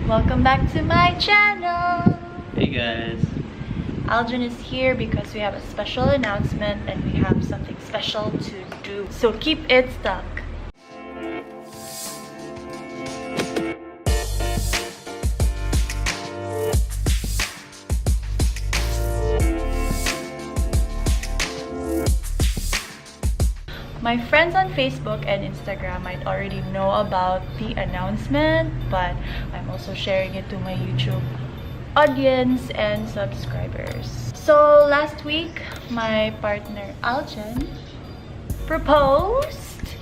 Welcome back to my channel. Hey guys. Aljan is here because we have a special announcement and we have something special to do. So keep it stuck. My friends on Facebook and Instagram might already know about the announcement, but I'm also sharing it to my YouTube audience and subscribers. So last week, my partner Aljan proposed.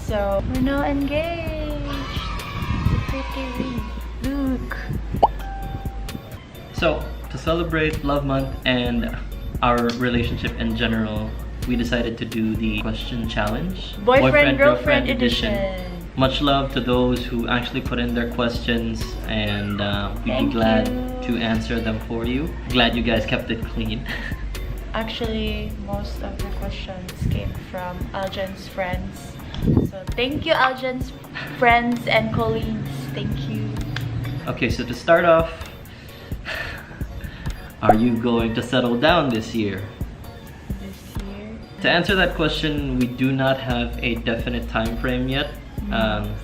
So we're now engaged. It's a pretty ring. Look. So to celebrate Love Month and our relationship in general, we decided to do the question challenge. Boyfriend-girlfriend edition. Much love to those who actually put in their questions, and we'd be glad to answer them for you. Glad you guys kept it clean. Actually, most of the questions came from Aljan's friends. So thank you, Aljan's friends and colleagues. Thank you. Okay, so to start off, are you going to settle down this year? To answer that question, we do not have a definite time frame yet.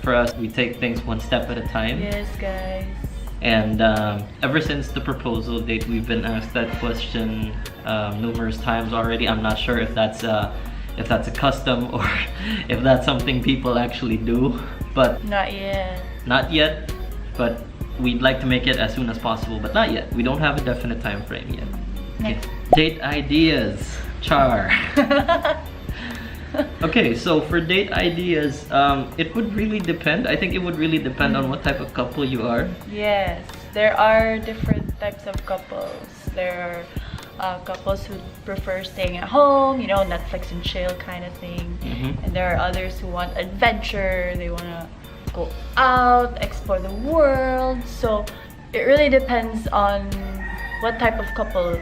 For us, we take things one step at a time. Yes, guys. And ever since the proposal date, we've been asked that question numerous times already. I'm not sure if that's a custom or if that's something people actually do, but not yet. Not yet, but we'd like to make it as soon as possible, but not yet. We don't have a definite time frame yet. Okay. Date ideas. Char. Okay, so for date ideas, it would really depend. I think it would really depend on what type of couple you are. Yes, there are different types of couples. There are couples who prefer staying at home, you know, Netflix and chill kind of thing. And there are others who want adventure. They want to go out, explore the world. So it really depends on what type of couple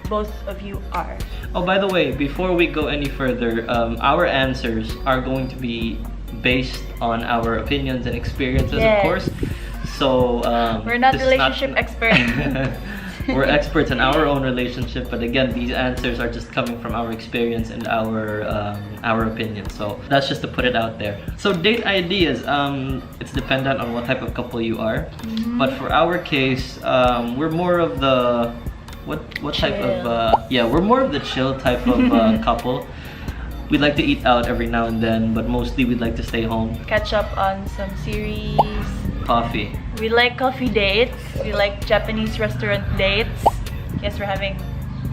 both of you are. Oh, by the way, before we go any further, our answers are going to be based on our opinions and experiences, of course. So we're not relationship experts. We're experts in our own relationship, but again, these answers are just coming from our experience and our opinions. So that's just to put it out there. So date ideas, it's dependent on what type of couple you are. But for our case, we're more of the what type of we're more of the chill type of couple. We'd like to eat out every now and then, but mostly we'd like to stay home, catch up on some series, coffee. We like coffee dates. We like Japanese restaurant dates. Yes, we're having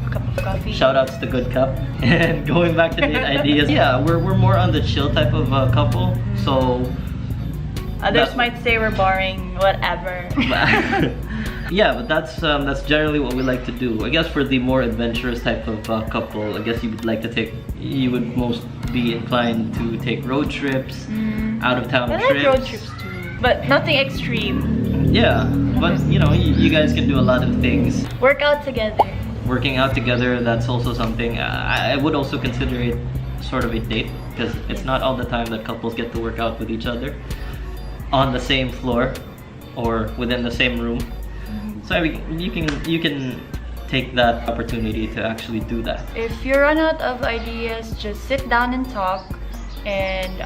a cup of coffee. Shout outs to Good Cup. And going back to date ideas, yeah, we're more on the chill type of couple. So others might say we're boring, whatever. Yeah, but that's generally what we like to do. I guess for the more adventurous type of couple, I guess you would most be inclined to take road trips, out of town trips. I like road trips too, but nothing extreme. Yeah, but you know, you guys can do a lot of things. Work out together. Working out together, that's also something. I would also consider it sort of a date, because it's not all the time that couples get to work out with each other on the same floor or within the same room. So you can take that opportunity to actually do that. If you run out of ideas, just sit down and talk and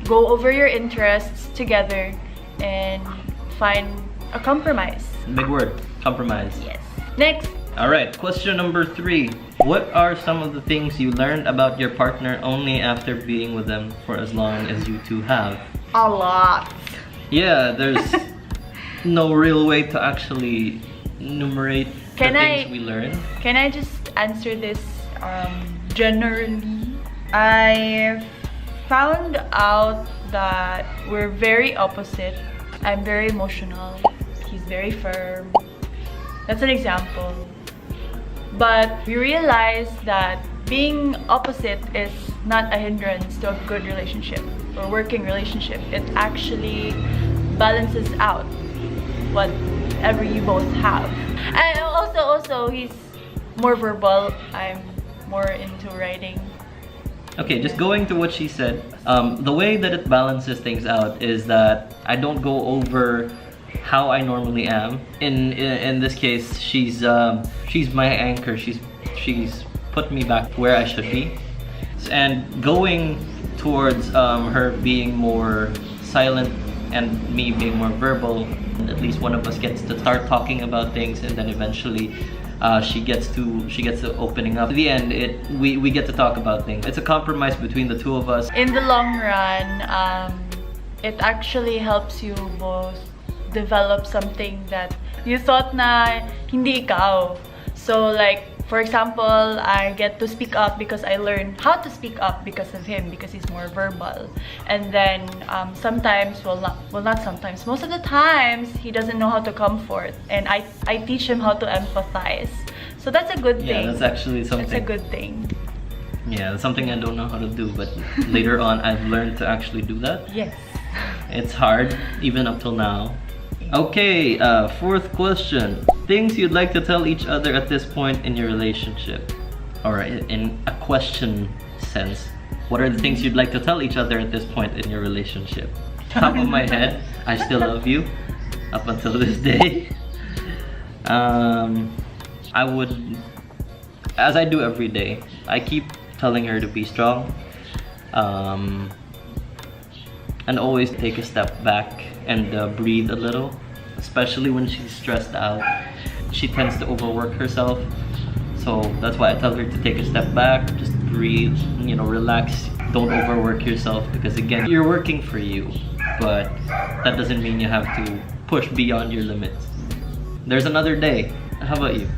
go over your interests together and find a compromise. Big word, compromise. Yes. Next. Alright, question number 3. What are some of the things you learned about your partner only after being with them for as long as you two have? A lot. Yeah, there's no real way to actually enumerate the things we learned. Can I just answer this generally? I found out that we're very opposite. I'm very emotional. He's very firm. That's an example. But we realized that being opposite is not a hindrance to a good relationship or working relationship. It actually balances out whatever you both have. And also he's more verbal. I'm more into writing. Okay, just going to what she said. The way that it balances things out is that I don't go over how I normally am. In this case, she's my anchor. She's put me back where I should be, and going towards her being more silent and me being more verbal. At least one of us gets to start talking about things, and then eventually she gets to opening up. At the end, we get to talk about things. It's a compromise between the two of us. In the long run, it actually helps you both develop something that you thought na hindi ikaw. So like, for example, I get to speak up because I learned how to speak up because of him, because he's more verbal. And then sometimes, not sometimes, most of the times, he doesn't know how to comfort, and I teach him how to empathize. So that's a good thing. Yeah, that's actually something. It's a good thing. Yeah, that's something I don't know how to do, but later on I've learned to actually do that. Yes. It's hard, even up till now. Okay, fourth question. Things you'd like to tell each other at this point in your relationship. Or in a question sense. What are the things you'd like to tell each other at this point in your relationship? Top of my head, I still love you. Up until this day. I would, as I do every day, I keep telling her to be strong. And always take a step back and breathe a little, especially when she's stressed out. She tends to overwork herself, so that's why I tell her to take a step back, just breathe, relax, don't overwork yourself, because again, you're working for you, but that doesn't mean you have to push beyond your limits. There's another day. How about you?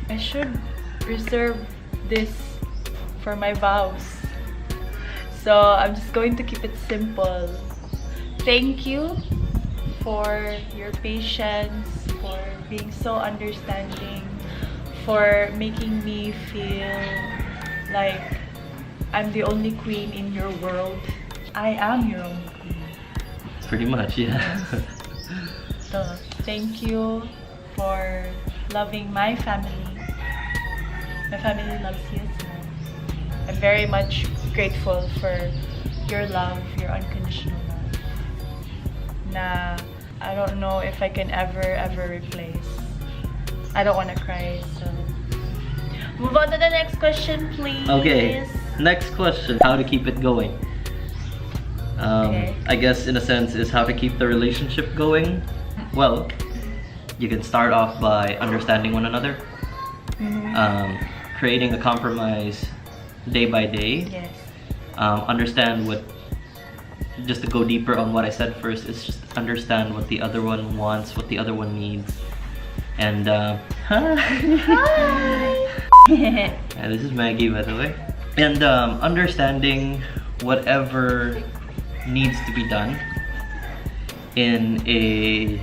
I should reserve this for my vows, so I'm just going to keep it simple. Thank you for your patience, for being so understanding, for making me feel like I'm the only queen in your world. I am your only queen. Pretty much, yeah. So, thank you for loving my family. My family loves you as well. I'm very much grateful for your love, your unconditional love. Nah, I don't know if I can ever replace. I don't want to cry, so move on to the next question, please. Okay, next question. How to keep it going? Okay. I guess in a sense is how to keep the relationship going. Well, you can start off by understanding one another, creating a compromise day by day. Yes. Understand what, just to go deeper on what I said first, is just understand what the other one wants, what the other one needs. And Hi. yeah, this is Maggie, by the way. And understanding whatever needs to be done in a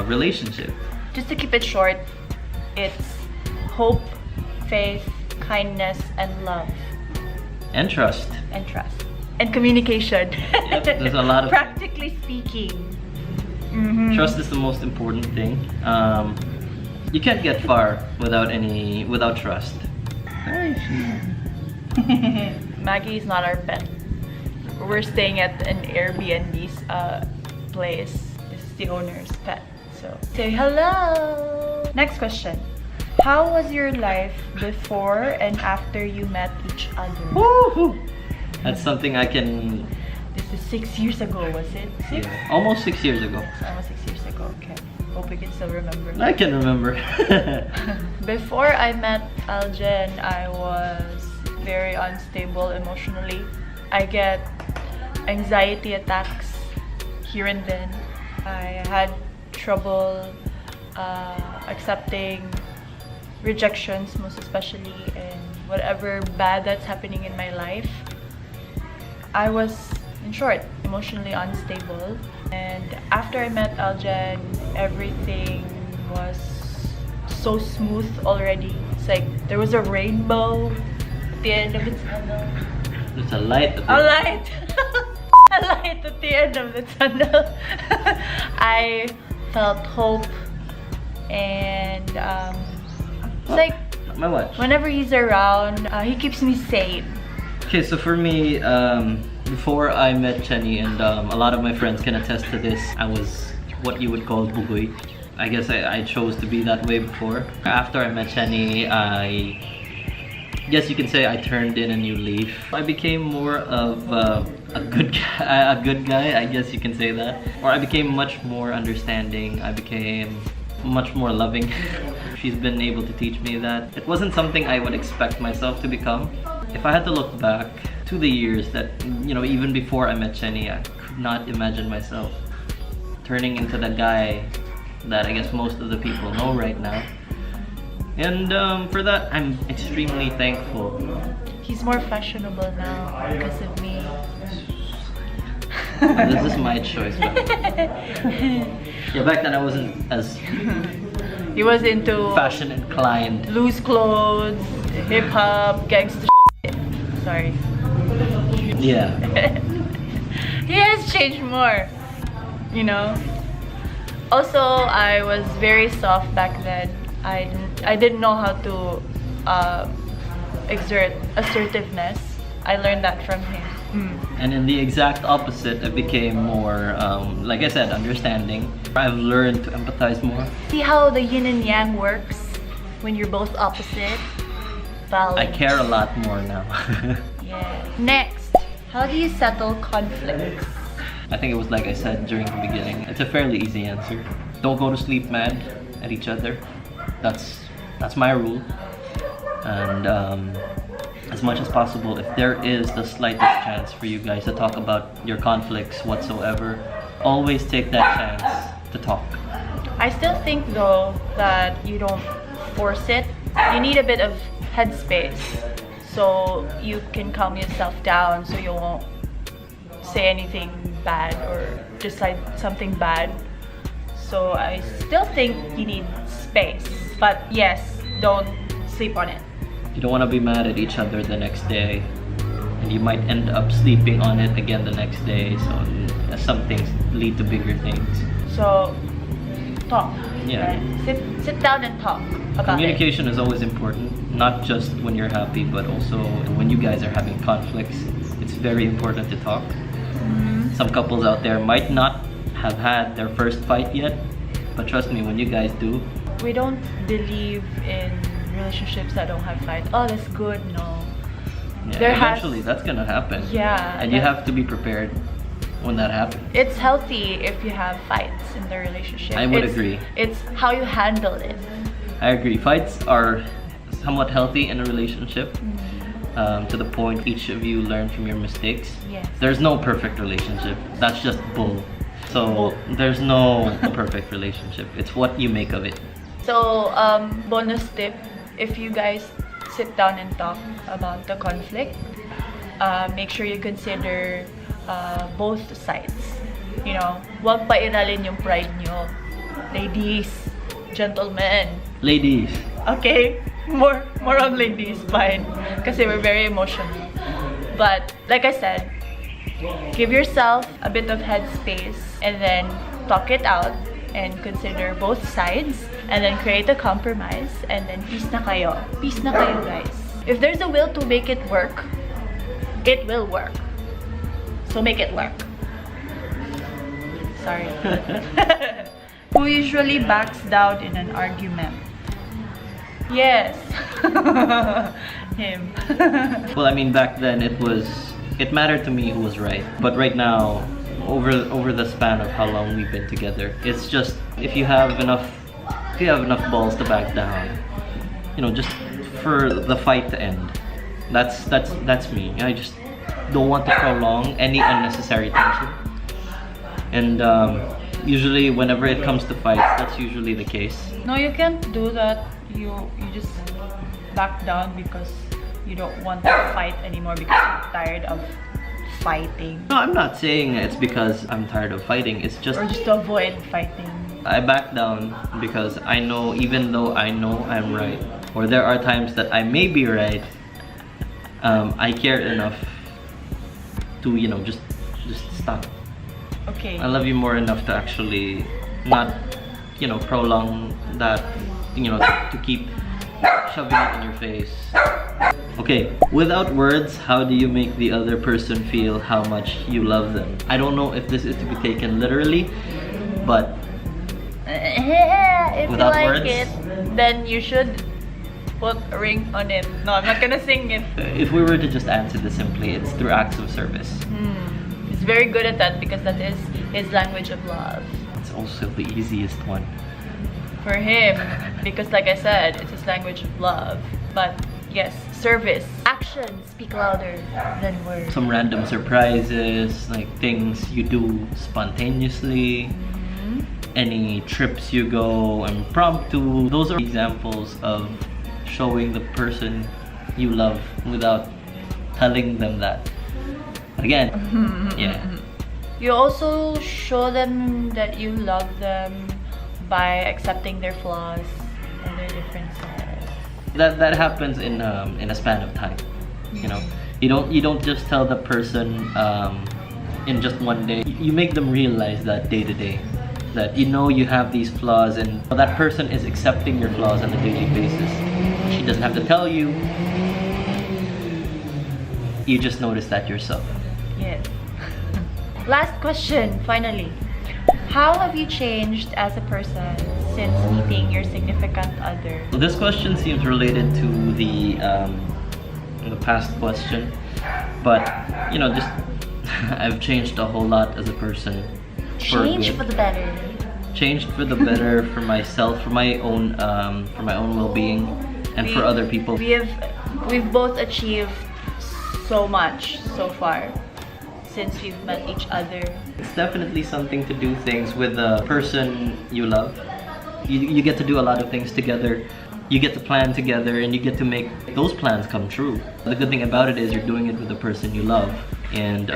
relationship. Just to keep it short, it's hope, faith, kindness, and love. And trust. And trust. And communication. Yep, there's a lot of practically speaking. Trust is the most important thing. You can't get far without trust. Maggie is not our pet. We're staying at an Airbnb's place. This is the owner's pet. So say hello. Next question. How was your life before and after you met each other? Woohoo! That's something I can. This is 6 years ago, was it? Six? Yeah, almost 6 years ago. Almost 6 years ago. Okay. Hope we can still remember. I can remember. Before I met Aljen, I was very unstable emotionally. I get anxiety attacks here and then. I had trouble accepting rejections, most especially, and whatever bad that's happening in my life. I was, in short, emotionally unstable. And after I met Aljen, everything was so smooth already. It's like there was a rainbow at the end of the tunnel. There's a light. A light! A light at the end of the tunnel. I felt hope, and it's like My watch. whenever he's around, he keeps me sane. Okay, so for me, Before I met Chennie, and a lot of my friends can attest to this, I was what you would call bugoy. I guess I chose to be that way before. After I met Chennie, I guess you can say I turned in a new leaf. I became more of a good guy, I guess you can say that. Or I became much more understanding. I became much more loving. She's been able to teach me that. It wasn't something I would expect myself to become. If I had to look back to the years that, you know, even before I met Chennie, I could not imagine myself turning into the guy that I guess most of the people know right now. And for that, I'm extremely thankful. He's more fashionable now because of me. This is my choice. Yeah, back then I wasn't as He was into fashion inclined. loose clothes, hip hop, gangster shit. Sorry. Yeah. He has changed more, you know. Also, I was very soft back then. I didn't know how to exert assertiveness. I learned that from him. And in the exact opposite, I became more, like I said, understanding. I've learned to empathize more. See how the yin and yang works when you're both opposite? Balance. I care a lot more now. Yeah. Next, how do you settle conflicts? I think it was like I said during the beginning. It's a fairly easy answer. Don't go to sleep mad at each other. That's my rule. And as much as possible, if there is the slightest chance for you guys to talk about your conflicts whatsoever, always take that chance to talk. I still think though that you don't force it. You need a bit of headspace so you can calm yourself down so you won't say anything bad or decide something bad. So I still think you need space. But yes, don't sleep on it. You don't want to be mad at each other the next day, and you might end up sleeping on it again the next day. So some things lead to bigger things. So talk. Yeah. Right? Sit down and talk about Communication is always important, not just when you're happy, but also when you guys are having conflicts. It's very important to talk. Some couples out there might not have had their first fight yet, but trust me, when you guys do. We don't believe in relationships that don't have fights. Oh, that's good. No. Yeah, eventually that's gonna happen. Yeah. And you have to be prepared when that happens. It's healthy if you have fights in the relationship. I would agree. It's how you handle it. I agree. Fights are somewhat healthy in a relationship. To the point each of you learn from your mistakes. Yes. There's no perfect relationship. That's just bull. So there's no perfect relationship. It's what you make of it. So, bonus tip, if you guys sit down and talk about the conflict, make sure you consider both sides. You know, huwag pairalin yung pride nyo. Ladies, gentlemen. Ladies. Okay? More on ladies, fine. Kasi we're very emotional. But, like I said, give yourself a bit of headspace and then talk it out and consider both sides and then create a compromise and then peace na kayo. Peace na kayo, guys. If there's a will to make it work, it will work. So make it work. Sorry. Who usually backs down in an argument? Yes. Him. Well, I mean, back then it mattered to me who was right. But right now, over the span of how long we've been together, it's just if you have enough balls to back down, you know, just for the fight to end. That's me. I just don't want to prolong any unnecessary tension. And usually whenever it comes to fights, that's usually the case. No, you can't do that. You just back down because you don't want to fight anymore because you're tired of fighting. No, I'm not saying it's because I'm tired of fighting. It's just... Or just to avoid fighting. I back down because I know, even though I know I'm right, or there are times that I may be right, I care enough to, you know, just stop. Okay. I love you more enough to actually not, you know, prolong that, you know, to keep shoving it in your face. Okay, without words, how do you make the other person feel how much you love them? I don't know if this is to be taken literally, but if without you like words? it, then you should put a ring on it. No, I'm not gonna sing it. if we were to just answer this simply, it's through acts of service. He's very good at that because that is his language of love. It's also the easiest one. For him, because like I said, it's his language of love. But yes, service. Actions speak louder than words. Some random surprises, like things you do spontaneously, any trips you go impromptu. Those are examples of showing the person you love without telling them that. Again, yeah. You also show them that you love them by accepting their flaws and their differences. That happens in a span of time. You know, you don't just tell the person in just one day. You make them realize that day to day, that you know you have these flaws, and that person is accepting your flaws on a daily basis. She doesn't have to tell you. You just notice that yourself. Yes. Last question, finally. How have you changed as a person since meeting your significant other? So this question seems related to the past question, but you know, just I've changed a whole lot as a person. Change for good. the better. Changed for the better for myself, for my own well-being, and for other people. We've both achieved so much so far since we've met each other. It's definitely something to do things with the person you love. You get to do a lot of things together. You get to plan together, and you get to make those plans come true. The good thing about it is you're doing it with the person you love, and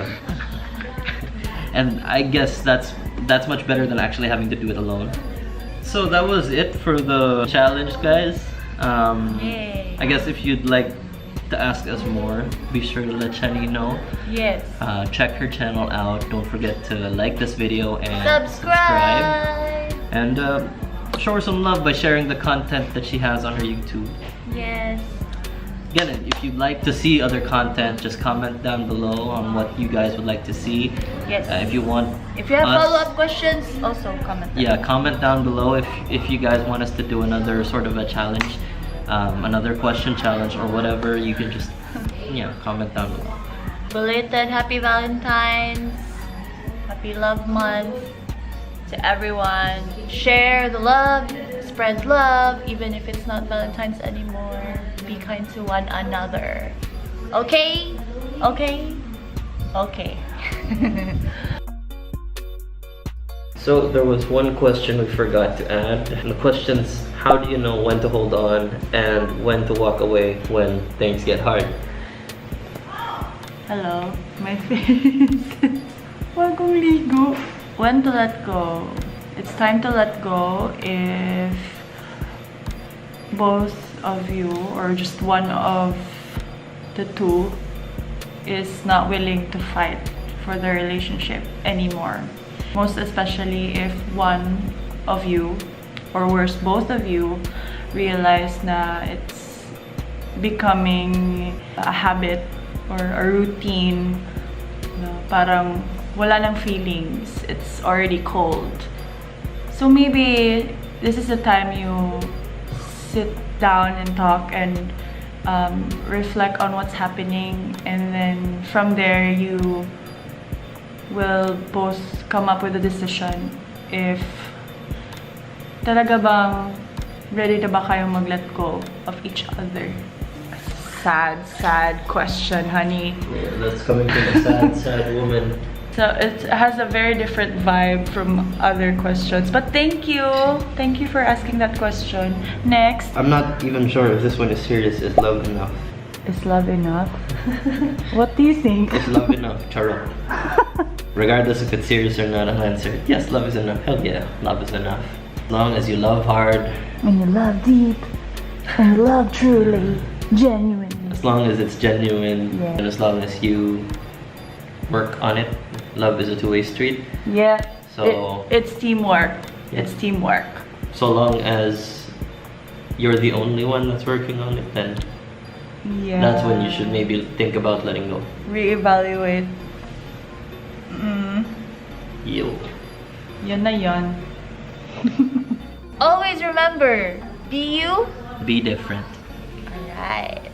and I guess that's much better than actually having to do it alone. So that was it for the challenge, guys. Yay. I guess if you'd like to ask us more, be sure to let Chennie know. Yes. Check her channel out. Don't forget to like this video and Subscribe. and show her some love by sharing the content that she has on her YouTube. Yes. Again, if you'd like to see other content, just comment down below on what you guys would like to see. Yes. If you want, If you have us- follow-up questions, also comment. yeah, comment down below if you guys want us to do another sort of a challenge, another question challenge or whatever. You can just comment down below. Belated Happy Valentine's, Happy Love Month to everyone. Share the love, spread love, even if it's not Valentine's anymore. Be kind to one another. Okay? Okay? Okay. So there was one question we forgot to add. And the question's, how do you know when to hold on and when to walk away when things get hard? Hello, my face. Huwag kong ligo. When to let go? It's time to let go if both of you or just one of the two is not willing to fight for the relationship anymore. Most especially if one of you, or worse, both of you, realize na it's becoming a habit or a routine, parang wala ng feelings, it's already cold. So maybe this is the time you sit down and talk and reflect on what's happening, and then from there you will both come up with a decision if talaga bang ready na ba kayong mag-let go of each other. Sad question, honey. Yeah, that's coming from a sad woman. So it has a very different vibe from other questions. But thank you for asking that question. Next. I'm not even sure if this one is serious. Is love enough? Is love enough? What do you think? Is love enough? Charo. Regardless if it's serious or not, I'll answer, yes, love is enough. Hell yeah, love is enough. As long as you love hard. And you love deep. And you love truly. Genuinely. As long as it's genuine, Yeah. and as long as you work on it. Love is a two-way street. Yeah. So it's teamwork. Yeah. It's teamwork. so long as you're the only one that's working on it, then Yeah. That's when you should maybe think about letting go. Reevaluate. Yo. Yun na yun. Always remember, be you. Be different. Alright.